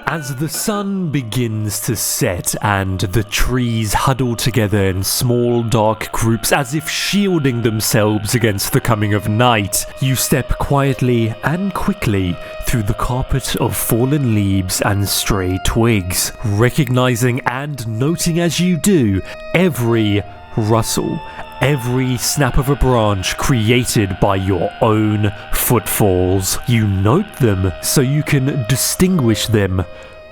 As the sun begins to set and the trees huddle together in small dark groups as if shielding themselves against the coming of night, you step quietly and quickly through the carpet of fallen leaves and stray twigs, recognizing and noting as you do every rustle, every snap of a branch created by your own footfalls. You note them so you can distinguish them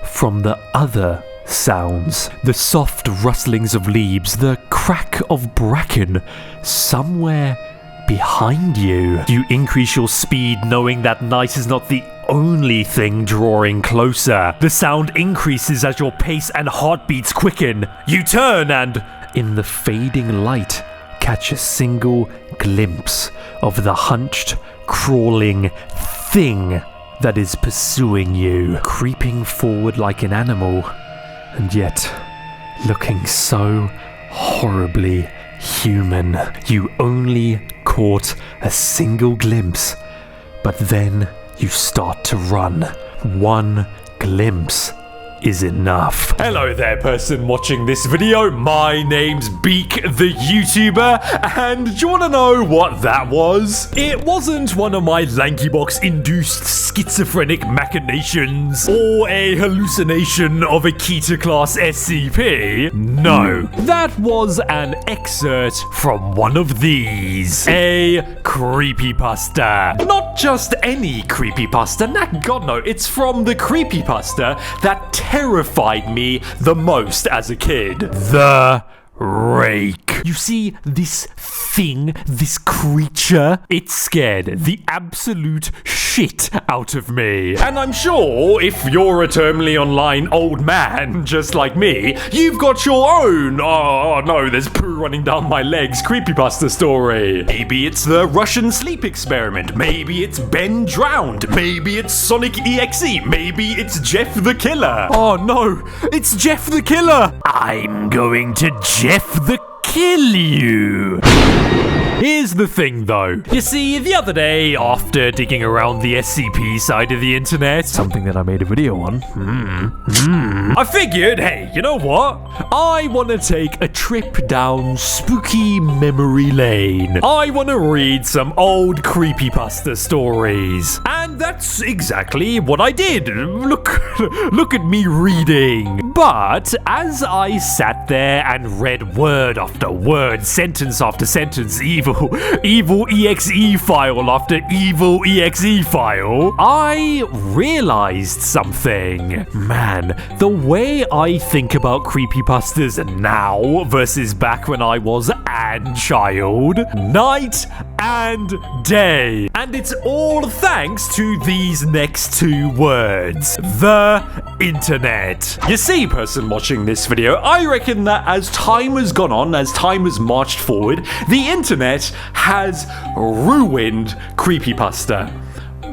from the other sounds. The soft rustlings of leaves, the crack of bracken somewhere behind you. You increase your speed knowing that night is not the only thing drawing closer. The sound increases as your pace and heartbeats quicken. You turn and, in the fading light, catch a single glimpse of the hunched, crawling thing that is pursuing you, creeping forward like an animal, and yet looking so horribly human. You only caught a single glimpse, but then you start to run. One glimpse is enough. Hello there, person watching this video. My name's Beak the YouTuber, and do you want to know what that was? It wasn't one of my LankyBox-induced schizophrenic machinations or a hallucination of a Keter class SCP. No, that was an excerpt from one of these. A creepypasta. Not just any creepypasta, God no, it's from the creepypasta that terrified me the most as a kid. The Rake. You see, this thing, this creature, it scared the absolute shit out of me. And I'm sure if you're a terminally online old man, just like me, you've got your own, oh no, there's poo running down my legs, creepypasta story. Maybe it's the Russian sleep experiment. Maybe it's Ben drowned. Maybe it's Sonic EXE. Maybe it's Jeff the Killer. Oh no, it's Jeff the Killer. I'm going to Jeff the kill you. Here's the thing though. You see, the other day, after digging around the SCP side of the internet, something that I made a video on, I figured, hey, you know what? I want to take a trip down spooky memory lane. I want to read some old creepypasta stories. And that's exactly what I did. Look at me reading. But as I sat there and read word after word, sentence after sentence, evil exe file after evil exe file, I realized something. Man, the way I think about creepypastas now versus back when I was a child, night and day. And it's all thanks to these next two words. The internet. You see, person watching this video, I reckon that as time has gone on, as time has marched forward, the internet has ruined creepypasta.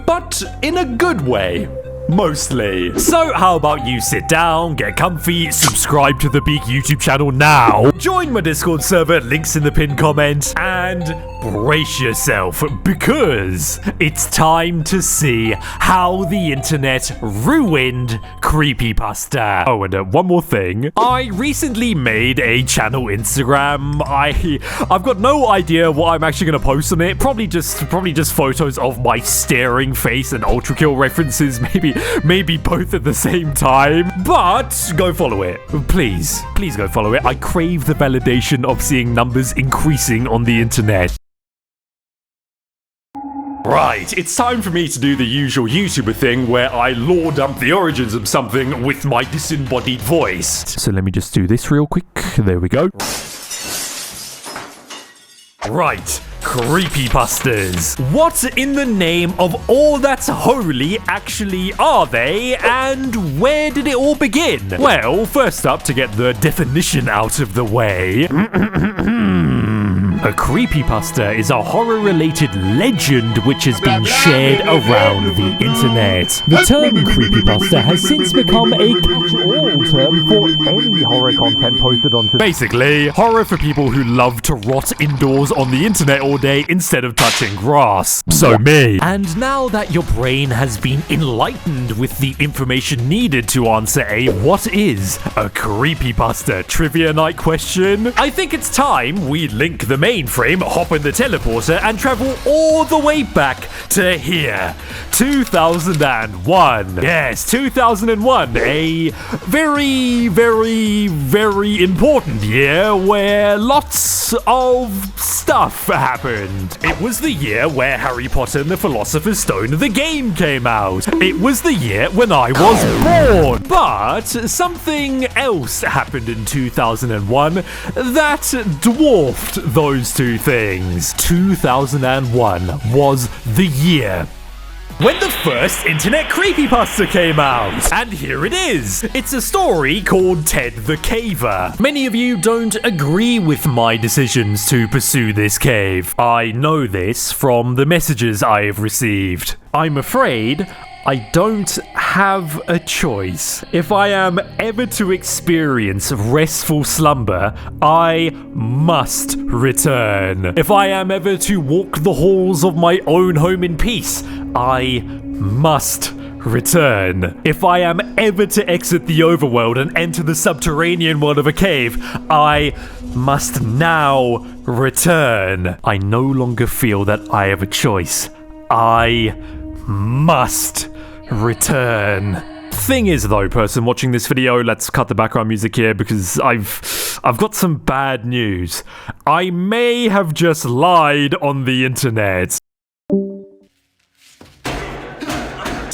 But in a good way. Mostly. So how about you sit down, get comfy, subscribe to the Beak YouTube channel now, join my Discord server, links in the pinned comment, and brace yourself because it's time to see how the internet ruined creepypasta. Oh, and one more thing. I recently made a channel Instagram. I've got no idea what I'm actually going to post on it. Probably just photos of my staring face and Ultra Kill references, maybe both at the same time. But go follow it. Please go follow it. I crave the validation of seeing numbers increasing on the internet. Right, it's time for me to do the usual YouTuber thing where I lore dump the origins of something with my disembodied voice. So let me just do this real quick. There we go. Right, creepypastas. What in the name of all that's holy actually are they, and where did it all begin? Well, first up, to get the definition out of the way. A creepypasta is a horror-related legend which has been shared around the internet. The term creepypasta has since become a catch-all term for any horror content posted onto... Basically, horror for people who love to rot indoors on the internet all day instead of touching grass. So me. And now that your brain has been enlightened with the information needed to answer a what is a creepypasta trivia night question, I think it's time we link the mainframe, hop in the teleporter, and travel all the way back to here. 2001. Yes, 2001. A very, very, very important year where lots of stuff happened. It was the year where Harry Potter and the Philosopher's Stone, the game, came out. It was the year when I was born. But something else happened in 2001 that dwarfed those two things. 2001 was the year when the first internet creepypasta came out. And here it is. It's a story called Ted the Caver. Many of you don't agree with my decisions to pursue this cave. I know this from the messages I have received. I'm afraid I don't have a choice. If I am ever to experience restful slumber, I must return. If I am ever to walk the halls of my own home in peace, I must return. If I am ever to exit the overworld and enter the subterranean world of a cave, I must now return. I no longer feel that I have a choice. I must return. Thing is though, person watching this video, let's cut the background music here because I've got some bad news. I may have just lied on the internet.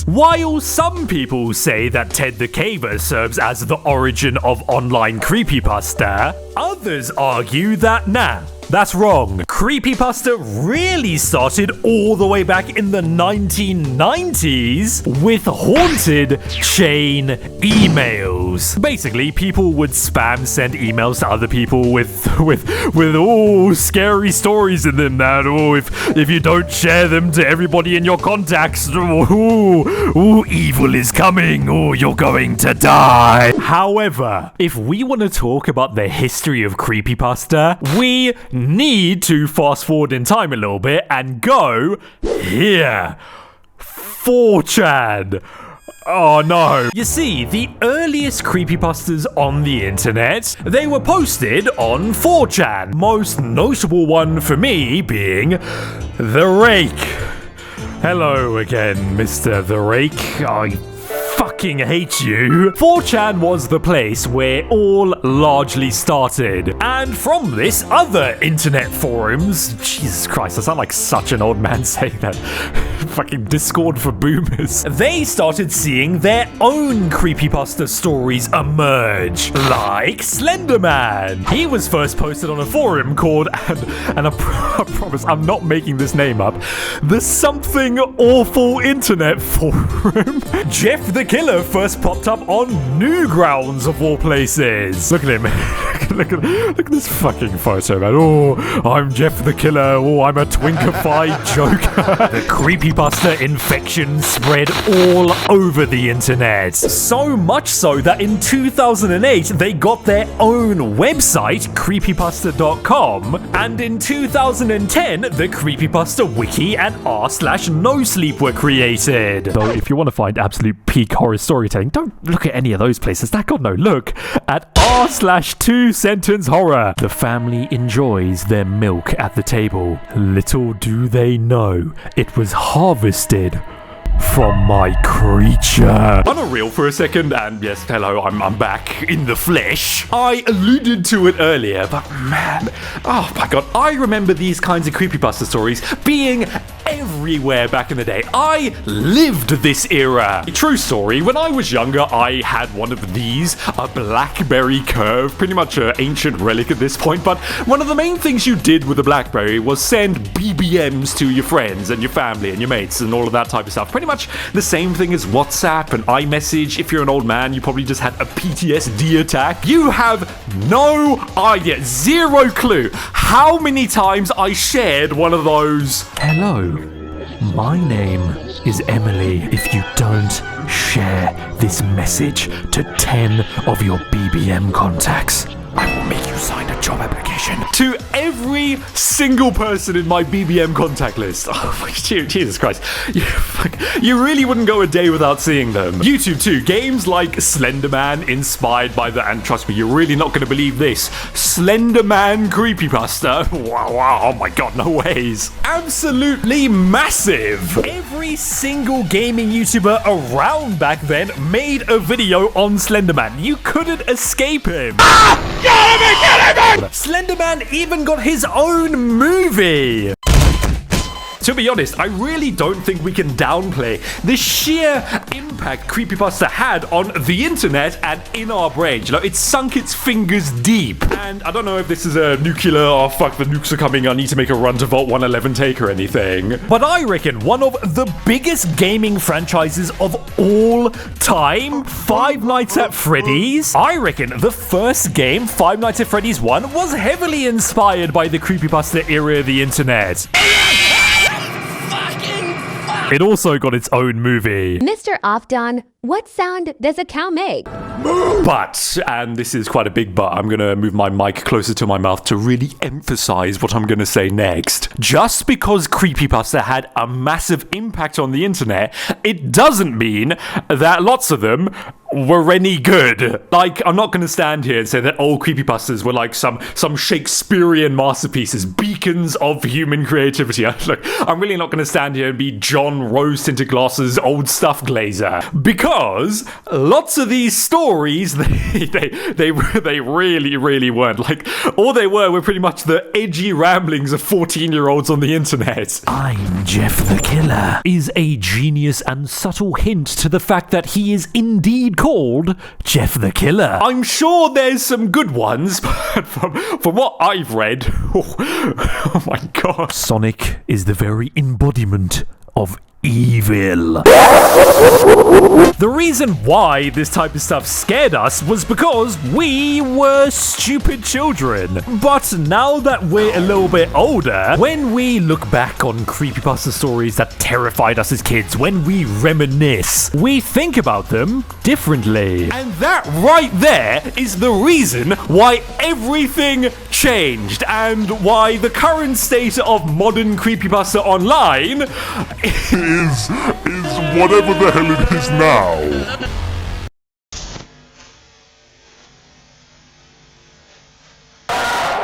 While some people say that Ted the Caver serves as the origin of online creepypasta, others argue that nah, that's wrong. Creepypasta really started all the way back in the 1990s with haunted chain emails. Basically, people would spam send emails to other people with scary stories in them that if you don't share them to everybody in your contacts, evil is coming, you're going to die. However, if we want to talk about the history of creepypasta, we need to fast forward in time a little bit and go here. 4chan. Oh no. You see, the earliest creepypastas on the internet, they were posted on 4chan. Most notable one for me being the Rake. Hello again, Mr. the Rake. I fucking hate you. 4chan was the place where all largely started. And from this, other internet forums, Jesus Christ, I sound like such an old man saying that. Fucking Discord for boomers. They started seeing their own creepypasta stories emerge. Like Slenderman. He was first posted on a forum called, and I promise I'm not making this name up, the Something Awful Internet Forum. Jeff the Killer first popped up on Newgrounds of all places. Look at him. look at this fucking photo, man. Oh, I'm Jeff the Killer. Oh, I'm a twinkified joker. The creepypasta infection spread all over the internet. So much so that in 2008, they got their own website, creepypasta.com, and in 2010, the Creepypasta wiki and r/nosleep were created. So if you want to find absolute peak horror storytelling, don't look at any of those places. That got no look at r/2sentence horror. The family enjoys their milk at the table. Little do they know, it was harvested from my creature. Unreal for a second, and yes, hello, I'm back in the flesh. I alluded to it earlier, but man, oh my god, I remember these kinds of creepypasta stories being everywhere everywhere back in the day. I lived this era. True story, when I was younger, I had one of these, a BlackBerry Curve, pretty much an ancient relic at this point, but one of the main things you did with a BlackBerry was send BBMs to your friends and your family and your mates and all of that type of stuff. Pretty much the same thing as WhatsApp and iMessage. If you're an old man, you probably just had a PTSD attack. You have no idea, zero clue how many times I shared one of those. Hello, my name is Emily. If you don't share this message to 10 of your BBM contacts, I will make you sign a job application. To every single person in my BBM contact list. Oh, Jesus Christ. You really wouldn't go a day without seeing them. YouTube too. Games like Slenderman, inspired by the, and trust me, you're really not going to believe this, Slenderman Creepypasta. Wow, oh my god, no ways. Absolutely massive. Every single gaming YouTuber around back then made a video on Slenderman. You couldn't escape him. Get him! Slenderman even got his own movie. To be honest, I really don't think we can downplay the sheer impact Creepypasta had on the internet and in our brains. You know, it sunk its fingers deep. And I don't know if this is a nuclear, oh fuck, the nukes are coming, I need to make a run to Vault 111 take or anything. But I reckon one of the biggest gaming franchises of all time, Five Nights at Freddy's. I reckon the first game, Five Nights at Freddy's 1, was heavily inspired by the Creepypasta era of the internet. It also got its own movie. Mr. Ofdon, what sound does a cow make? But, and this is quite a big but, I'm gonna move my mic closer to my mouth to really emphasize what I'm gonna say next. Just because Creepypasta had a massive impact on the internet, it doesn't mean that lots of them were any good. Like, I'm not gonna stand here and say that all creepypastas were like some Shakespearean masterpieces, beacons of human creativity. Look, I'm really not gonna stand here and be John Rose-tinted glasses old stuff glazer, because lots of these stories, they really weren't. Like, all they were pretty much the edgy ramblings of 14-year-olds on the internet. I'm Jeff the Killer is a genius and subtle hint to the fact that he is indeed called Jeff the Killer. I'm sure there's some good ones, but from what I've read, oh my god. Sonic is the very embodiment of evil. The reason why this type of stuff scared us was because we were stupid children. But now that we're a little bit older, when we look back on creepypasta stories that terrified us as kids, when we reminisce, we think about them differently. And that right there is the reason why everything changed and why the current state of modern creepypasta online is whatever the hell it is now.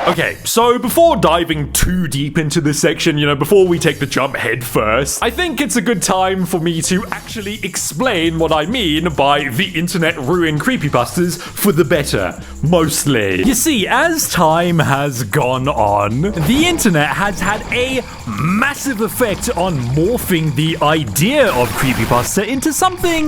Okay, so before diving too deep into this section, before we take the jump head first, I think it's a good time for me to actually explain what I mean by the internet ruined creepypastas for the better, mostly. You see, as time has gone on, the internet has had a massive effect on morphing the idea of creepypasta into something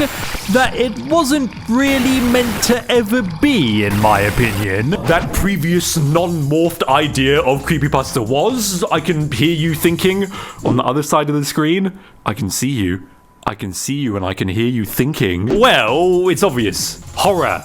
that it wasn't really meant to ever be, in my opinion. That previous non-morphed idea of creepypasta was, I can hear you thinking on the other side of the screen. I can see you and I can hear you thinking. Well, it's obvious. Horror.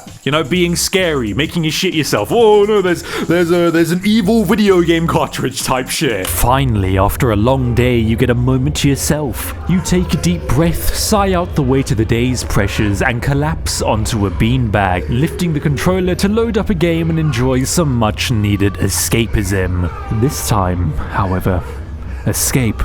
Being scary, making you shit yourself. Oh no, there's an evil video game cartridge type shit. Finally, after a long day, you get a moment to yourself. You take a deep breath, sigh out the weight of the day's pressures, and collapse onto a beanbag, lifting the controller to load up a game and enjoy some much needed escapism. This time, however, escape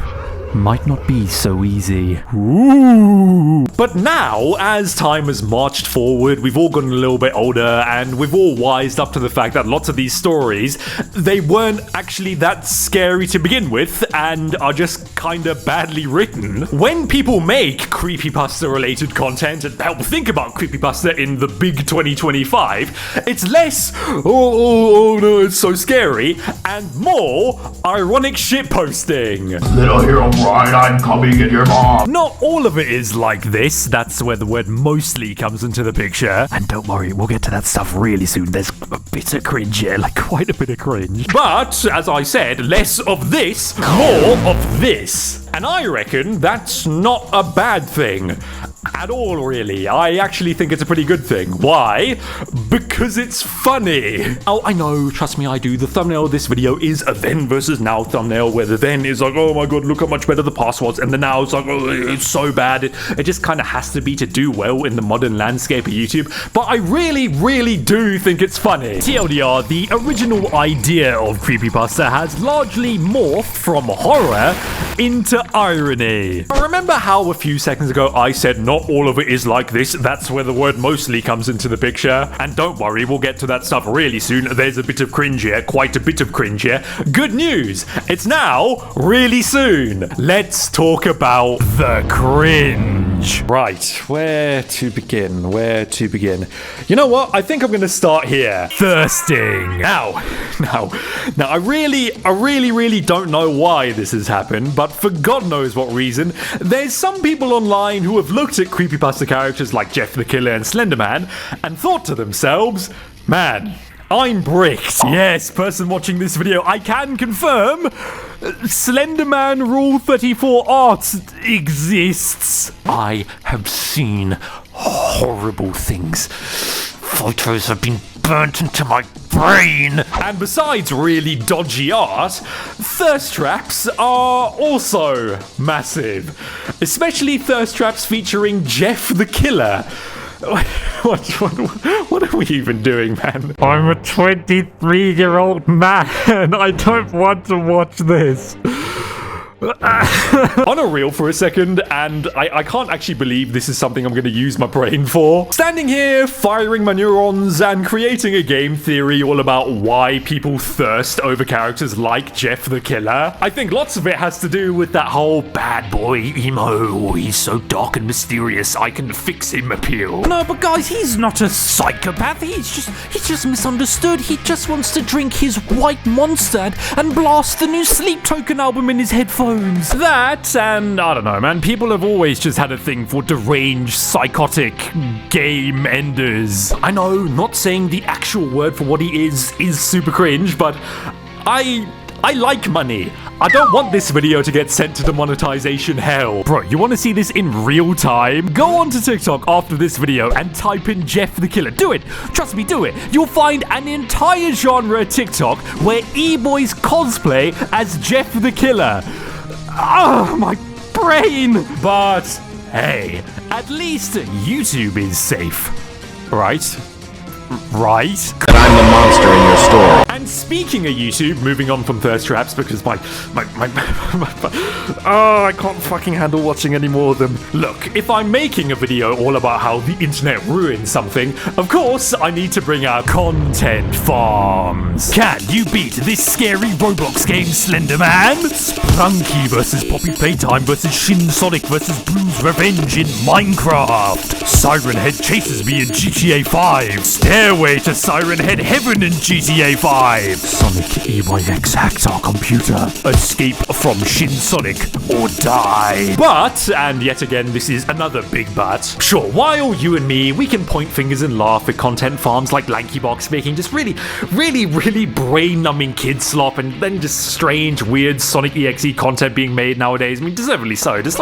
might not be so easy. Ooh. But now, as time has marched forward, we've all gotten a little bit older, and we've all wised up to the fact that lots of these stories, they weren't actually that scary to begin with, and are just kinda badly written. When people make creepypasta-related content and help think about creepypasta in the big 2025, it's less, oh no, it's so scary, and more ironic shitposting. Little hero Alright, I'm coming in your mom. Not all of it is like this. That's where the word mostly comes into the picture. And don't worry, we'll get to that stuff really soon. There's a bit of cringe here, like quite a bit of cringe. But, as I said, less of this, more of this. And I reckon that's not a bad thing. At all, really. I actually think it's a pretty good thing. Why? Because it's funny. Oh, I know. Trust me, I do. The thumbnail of this video is a then versus now thumbnail, where the then is like, oh my god, look how much better the past was. And the now is like, oh, it's so bad. It just kind of has to be to do well in the modern landscape of YouTube. But I really, really do think it's funny. TLDR, the original idea of Creepypasta has largely morphed from horror into irony. Remember how a few seconds ago I said not all of it is like this? That's where the word mostly comes into the picture. And don't worry, we'll get to that stuff really soon. There's a bit of cringe here, quite a bit of cringe here. Good news, it's now really soon. Let's talk about the cringe. Right, where to begin? Where to begin? You know what? I think I'm gonna start here. Thirsting. Now, I really don't know why this has happened, but for God knows what reason, there's some people online who have looked at creepypasta characters like Jeff the Killer and Slenderman and thought to themselves, man, I'm bricked. Yes, person watching this video, I can confirm Slenderman Rule 34 art exists. I have seen horrible things. Photos have been burnt into my brain. And besides really dodgy art, thirst traps are also massive. Especially thirst traps featuring Jeff the Killer. What are we even doing, man? I'm a 23-year-old man. I don't want to watch this. On a reel for a second, and I can't actually believe this is something I'm going to use my brain for. Standing here, firing my neurons, and creating a game theory all about why people thirst over characters like Jeff the Killer. I think lots of it has to do with that whole bad boy emo, he's so dark and mysterious, I can fix him appeal. No, but guys, he's not a psychopath, he's just misunderstood. He just wants to drink his white monster and blast the new Sleep Token album in his headphones. That, and I don't know, man, people have always just had a thing for deranged, psychotic game enders. I know, not saying the actual word for what he is super cringe, but I like money. I don't want this video to get sent to the monetization hell. Bro, you want to see this in real time? Go onto TikTok after this video and type in Jeff the Killer. Do it. Trust me, do it. You'll find an entire genre of TikTok where e-boys cosplay as Jeff the Killer. Oh, my brain. But, hey, at least YouTube is safe. Right? That I'm the monster in your story. And speaking of YouTube, moving on from thirst traps because my oh, I can't fucking handle watching any more of them. Look, if I'm making a video all about how the internet ruins something, of course I need to bring out content farms. Can you beat this scary Roblox game, Slenderman? Sprunky versus Poppy Playtime versus Shin Sonic versus Blue's Revenge in Minecraft. Siren Head chases me in GTA 5. Stairway to Siren Head Heaven in GTA 5. Sonic EYX hacked our computer. Escape from Shin Sonic or die. But, and yet again, this is another big but. Sure, while you and me, we can point fingers and laugh at content farms like LankyBox making just really brain-numbing kid slop and then just strange, weird Sonic EXE content being made nowadays. I mean, deservedly so. Just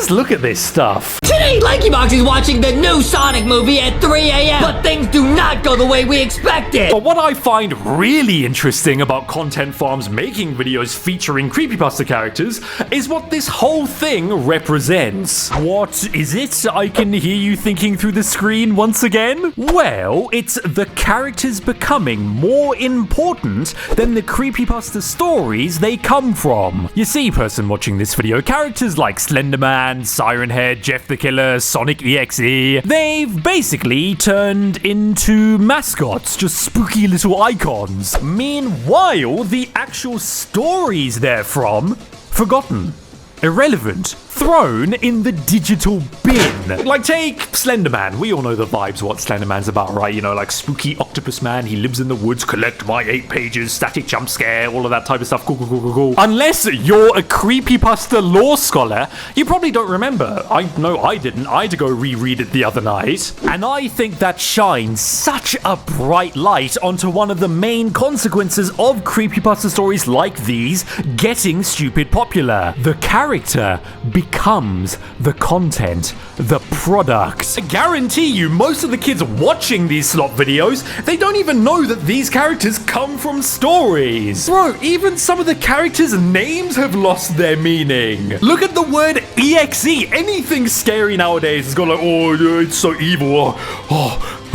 look at this stuff. Today, LankyBox is watching the new Sonic movie at 3 a.m. But things do not go the way we expected. But what I find really interesting about content farms making videos featuring creepypasta characters is what this whole thing represents. What is it? I can hear you thinking through the screen once again. Well, it's the characters becoming more important than the creepypasta stories they come from. You see, person watching this video, characters like Slenderman, Siren Head, Jeff the Killer, Sonic EXE, they've basically turned into mascots, just spooky little icons. Meanwhile, the actual stories they're from, forgotten, irrelevant, thrown in the digital bin. Like, take Slenderman. We all know the vibes what Slenderman's about, right? You know, like spooky octopus man, he lives in the woods, collect my 8 pages, static jump scare, all of that type of stuff. Cool. Unless you're a creepypasta law scholar, you probably don't remember. I know I didn't. I had to go reread it the other night. And I think that shines such a bright light onto one of the main consequences of creepypasta stories like these getting stupid popular. The character becomes the content, the product. I guarantee you, most of the kids watching these slop videos, they don't even know that these characters come from stories. Bro, even some of the characters' names have lost their meaning. Look at the word EXE. Anything scary nowadays has got like, oh, it's so evil.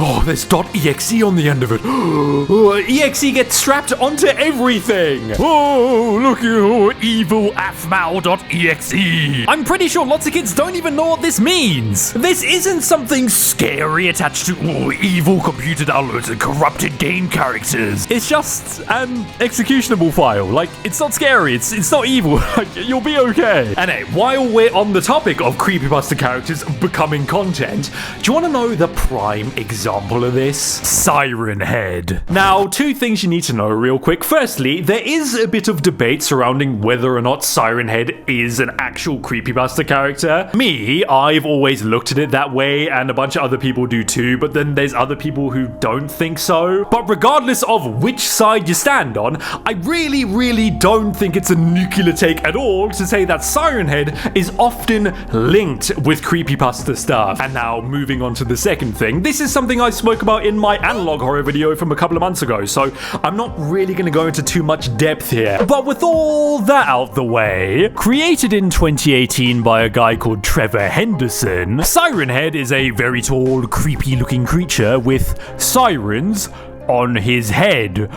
Oh, there's .exe on the end of it. EXE gets strapped onto everything. Oh, look at evil afmal.exe. I'm pretty sure lots of kids don't even know what this means. This isn't something scary attached to evil computer downloads and corrupted game characters. It's just an executionable file. Like, it's not scary. It's not evil. Like, you'll be okay. And hey, while we're on the topic of creepypasta characters becoming content, do you want to know the prime example of this? Siren Head. Now, 2 things you need to know real quick. Firstly, there is a bit of debate surrounding whether or not Siren Head is an actual creepypasta character. Me, I've always looked at it that way, and a bunch of other people do too, but then there's other people who don't think so. But regardless of which side you stand on, I really don't think it's a nuclear take at all to say that Siren Head is often linked with creepypasta stuff. And now, moving on to the second thing, this is something I spoke about in my analog horror video from a couple of months ago, so I'm not really going to go into too much depth here. But with all that out the way, created in 2018 by a guy called Trevor Henderson, Siren Head is a very tall, creepy-looking creature with sirens on his head.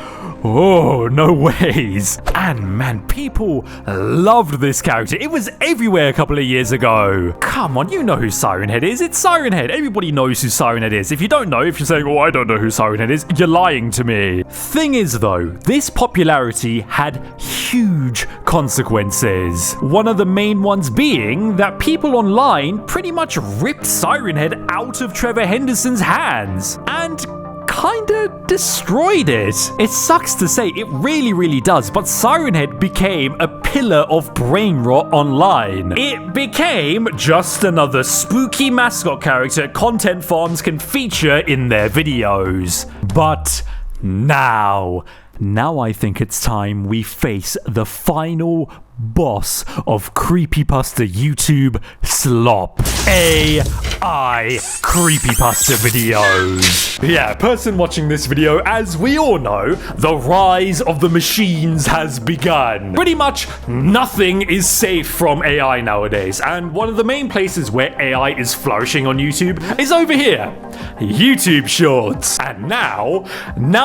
Oh, no ways. And man, people loved this character. It was everywhere a couple of years ago. Come on, you know who Siren Head is. It's Siren Head. Everybody knows who Siren Head is. If you don't know, if you're saying, oh, I don't know who Siren Head is, you're lying to me. Thing is though, this popularity had huge consequences. One of the main ones being that people online pretty much ripped Siren Head out of Trevor Henderson's hands and kinda destroyed it. It sucks to say, it really does, but Siren Head became a pillar of brain rot online. It became just another spooky mascot character content farms can feature in their videos. But now I think it's time we face the final boss of creepypasta YouTube slop. AI creepypasta videos. Yeah, person watching this video, as we all know, the rise of the machines has begun. Pretty much nothing is safe from AI nowadays, and one of the main places where AI is flourishing on YouTube is over here, YouTube Shorts. And now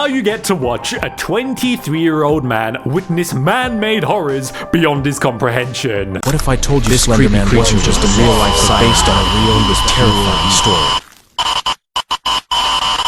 you get to watch a 23-year-old man witness man-made horrors beyond his comprehension. What if I told you this Slenderman wasn't just a real-life site based on a real, terrifying story?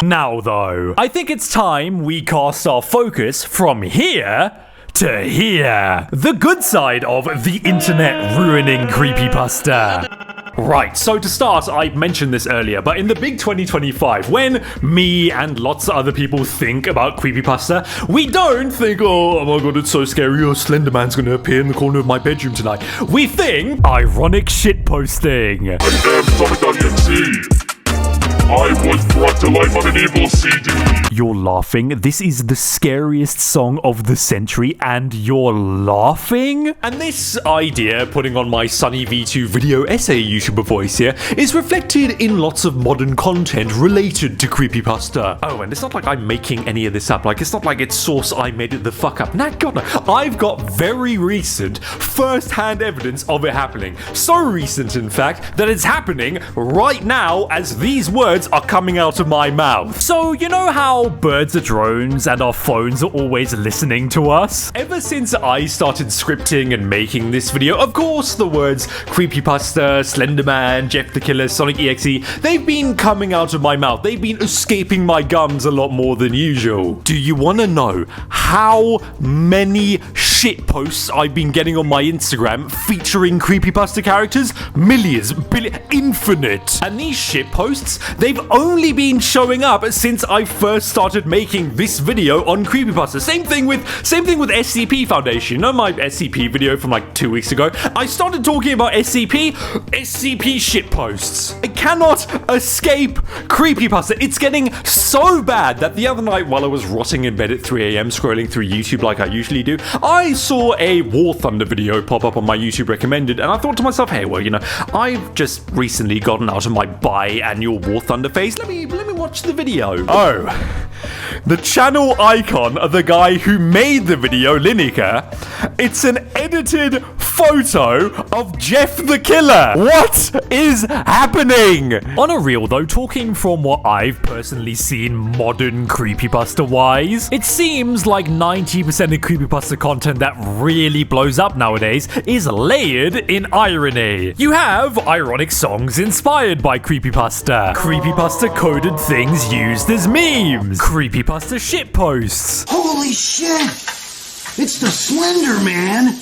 Now though, I think it's time we cast our focus from here to here. The good side of the internet ruining creepypasta. Right, so to start, I mentioned this earlier, but in the big 2025, when me and lots of other people think about creepypasta, we don't think, oh my god, it's so scary, oh, Slenderman's gonna appear in the corner of my bedroom tonight. We think ironic shitposting. I was brought to life on an evil CD. You're laughing? This is the scariest song of the century, and you're laughing? And this idea, putting on my Sunny V2 video essay YouTuber voice here, is reflected in lots of modern content related to creepypasta. Oh, and it's not like I'm making any of this up. Like, it's not like it's source I made it the fuck up. Nah, God, no. I've got very recent, first-hand evidence of it happening. So recent, in fact, that it's happening right now as these words are coming out of my mouth. So, you know how birds are drones and our phones are always listening to us? Ever since I started scripting and making this video, of course, the words creepypasta, Slenderman, Jeff the Killer, Sonic EXE, they've been coming out of my mouth. They've been escaping my gums a lot more than usual. Do you want to know how many shit posts I've been getting on my Instagram featuring creepypasta characters? Millions, infinite. And these shit posts, they've only been showing up since I first started making this video on creepypasta. Same thing with SCP Foundation. You know my SCP video from like 2 weeks ago? I started talking about SCP shit posts. I cannot escape creepypasta. It's getting so bad that the other night while I was rotting in bed at 3 a.m. scrolling through YouTube like I usually do, I saw a War Thunder video pop up on my YouTube recommended, and I thought to myself, hey, well, you know, I've just recently gotten out of my biannual War Thunder phase. Let me watch the video. Oh, the channel icon of the guy who made the video, Lineker, it's an edited photo of Jeff the Killer. What is happening? On a real though, talking from what I've personally seen modern creepypasta-wise, it seems like 90% of creepypasta content that really blows up nowadays is layered in irony. You have ironic songs inspired by creepypasta, creepypasta-coded things used as memes, creepypasta shitposts. Holy shit! It's the Slender Man!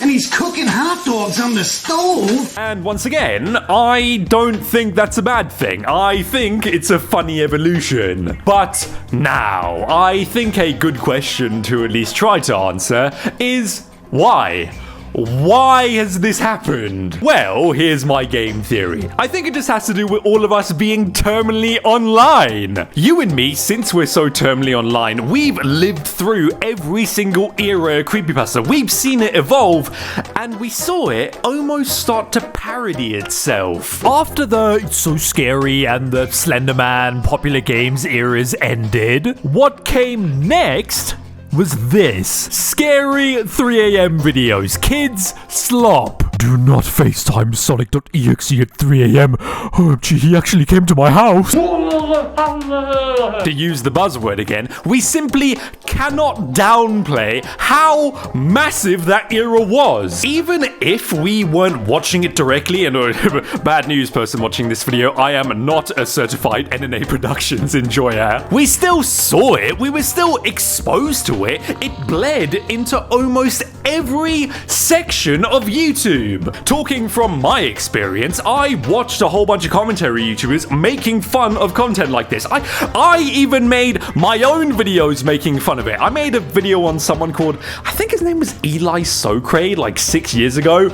And he's cooking hot dogs on the stove! And once again, I don't think that's a bad thing. I think it's a funny evolution. But now, I think a good question to at least try to answer is why? Why has this happened? Well, here's my game theory. I think it just has to do with all of us being terminally online. You and me, since we're so terminally online, we've lived through every single era of creepypasta. We've seen it evolve, and we saw it almost start to parody itself. After the It's So Scary and the Slender Man popular games eras ended, what came next was this. Scary 3 a.m. videos. Kids, slop. Do not FaceTime Sonic.exe at 3 a.m. Oh, gee, he actually came to my house. To use the buzzword again, we simply cannot downplay how massive that era was. Even if we weren't watching it directly, and bad news person watching this video, I am not a certified NNA Productions enjoyer. We still saw it, we were still exposed to it. It bled into almost every section of YouTube. Talking from my experience, I watched a whole bunch of commentary YouTubers making fun of content like this. I even made my own videos making fun of it. I made a video on someone called, I think his name was Eli Socrade, like 6 years ago.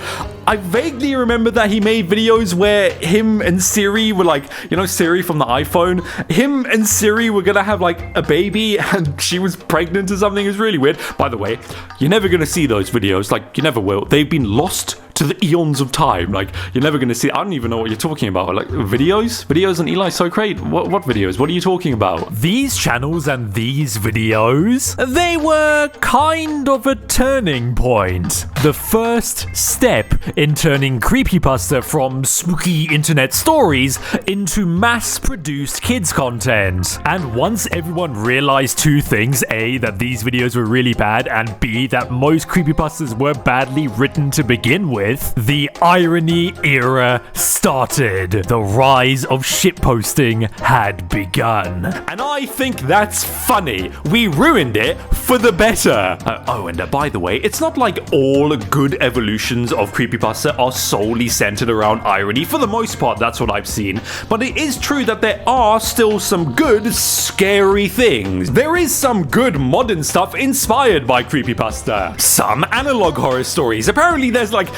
I vaguely remember that he made videos where him and Siri were like, you know, Siri from the iPhone, him and Siri were gonna have like a baby and she was pregnant or something. It was really weird. By the way, you're never gonna see those videos. Like, you never will. They've been lost to the eons of time. Like, you're never gonna see. I don't even know what you're talking about. Like, videos on Eli Socrate. What videos? What are you talking about? These channels and these videos, they were kind of a turning point. The first step in turning creepypasta from spooky internet stories into mass-produced kids content. And once everyone realized two things: A, that these videos were really bad, and B, that most creepypastas were badly written to begin with, the irony era started. The rise of shitposting had begun. And I think that's funny. We ruined it for the better. And by the way, it's not like all good evolutions of creepypasta are solely centered around irony. For the most part, that's what I've seen. But it is true that there are still some good, scary things. There is some good modern stuff inspired by creepypasta. Some analog horror stories. Apparently there's like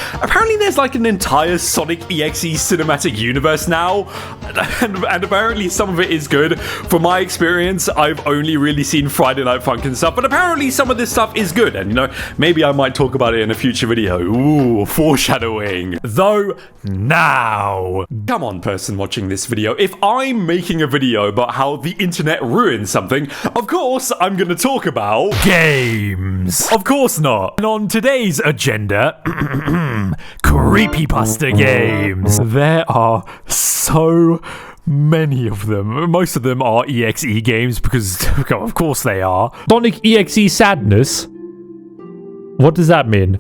an entire Sonic EXE cinematic universe now, and apparently some of it is good. From my experience, I've only really seen Friday Night Funk and stuff, but apparently some of this stuff is good, and you know, maybe I might talk about it in a future video. Ooh, foreshadowing. Though, now, come on, person watching this video, if I'm making a video about how the internet ruins something, of course I'm gonna talk about games. Of course not. And on today's agenda, creepypasta games. There are so many of them. Most of them are EXE games because, of course they are. Sonic EXE Sadness? What does that mean?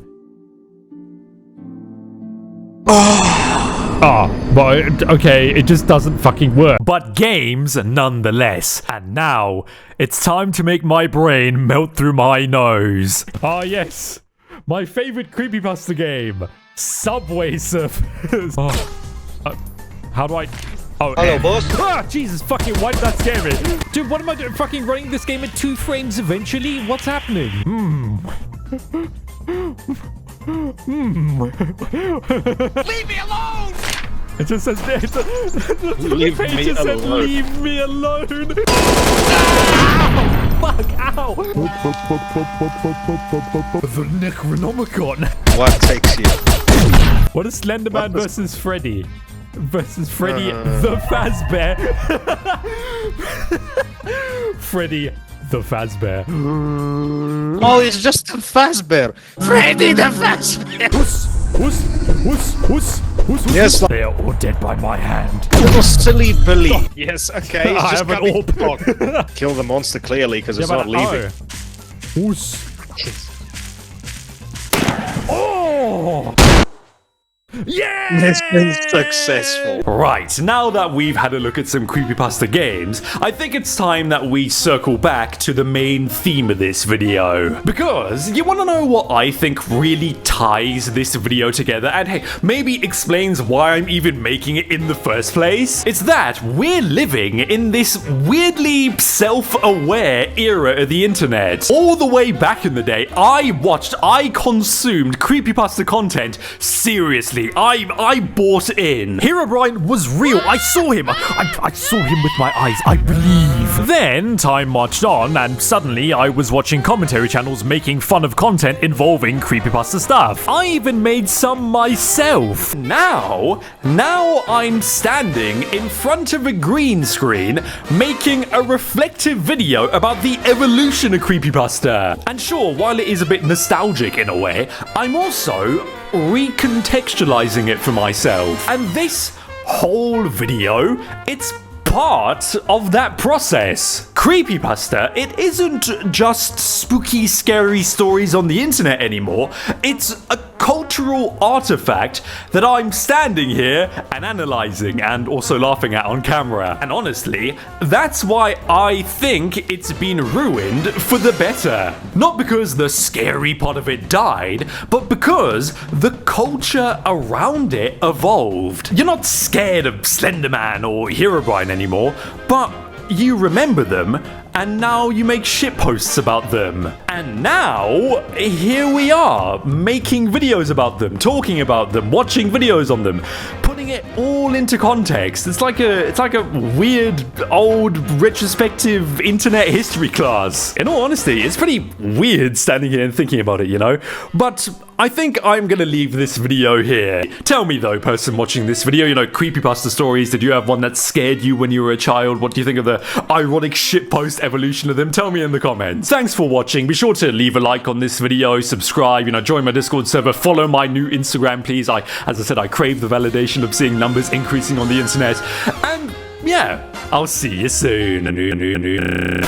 But, okay, it just doesn't fucking work. But games nonetheless. And now, it's time to make my brain melt through my nose. Ah, yes. My favorite creepypasta game. Subway Surfers. How do I... Oh, hello, boss. Ah, Jesus fucking, why did that scare me? Dude, what am I doing? Fucking running this game at 2 frames eventually? What's happening? Leave me alone! It just says, Leave me alone. Leave me alone. Fuck, ow. The Necronomicon. What takes you? What is Slenderman versus Freddy? Versus Freddy the Fazbear. Freddy the Fazbear. Oh, it's just a Fazbear. Freddy the Fazbear. Yes, They are all dead by my hand. little silly Billy. Yes, okay. I Just have an got me orb. talk. Kill the monster clearly because it's not leaving. Oh! Yeah! It's been successful. Right, now that we've had a look at some creepypasta games, I think it's time that we circle back to the main theme of this video. Because you want to know what I think really ties this video together and hey, maybe explains why I'm even making it in the first place? It's that we're living in this weirdly self-aware era of the internet. All the way back in the day, I consumed creepypasta content seriously. I bought in. Herobrine was real. I saw him. I saw him with my eyes, I believe. Then time marched on and suddenly I was watching commentary channels making fun of content involving creepypasta stuff. I even made some myself. Now I'm standing in front of a green screen making a reflective video about the evolution of creepypasta. And sure, while it is a bit nostalgic in a way, I'm also recontextualizing it for myself. And this whole video, it's part of that process. Creepypasta, it isn't just spooky, scary stories on the internet anymore. It's a cultural artifact that I'm standing here and analyzing and also laughing at on camera. And honestly, that's why I think it's been ruined for the better. Not because the scary part of it died, but because the culture around it evolved. You're not scared of Slenderman or Herobrine anymore, but you remember them, and now you make shitposts about them. And now, here we are, making videos about them, talking about them, watching videos on them, putting it all into context. It's like a weird, old, retrospective internet history class. In all honesty, it's pretty weird standing here and thinking about it, you know? But I think I'm gonna leave this video here. Tell me though, person watching this video, you know, creepypasta stories, did you have one that scared you when you were a child? What do you think of the ironic shitpost evolution of them? Tell me in the comments. Thanks for watching. Be sure to leave a like on this video, subscribe, you know, join my Discord server, follow my new Instagram, please. As I said, I crave the validation of seeing numbers increasing on the internet. And yeah, I'll see you soon.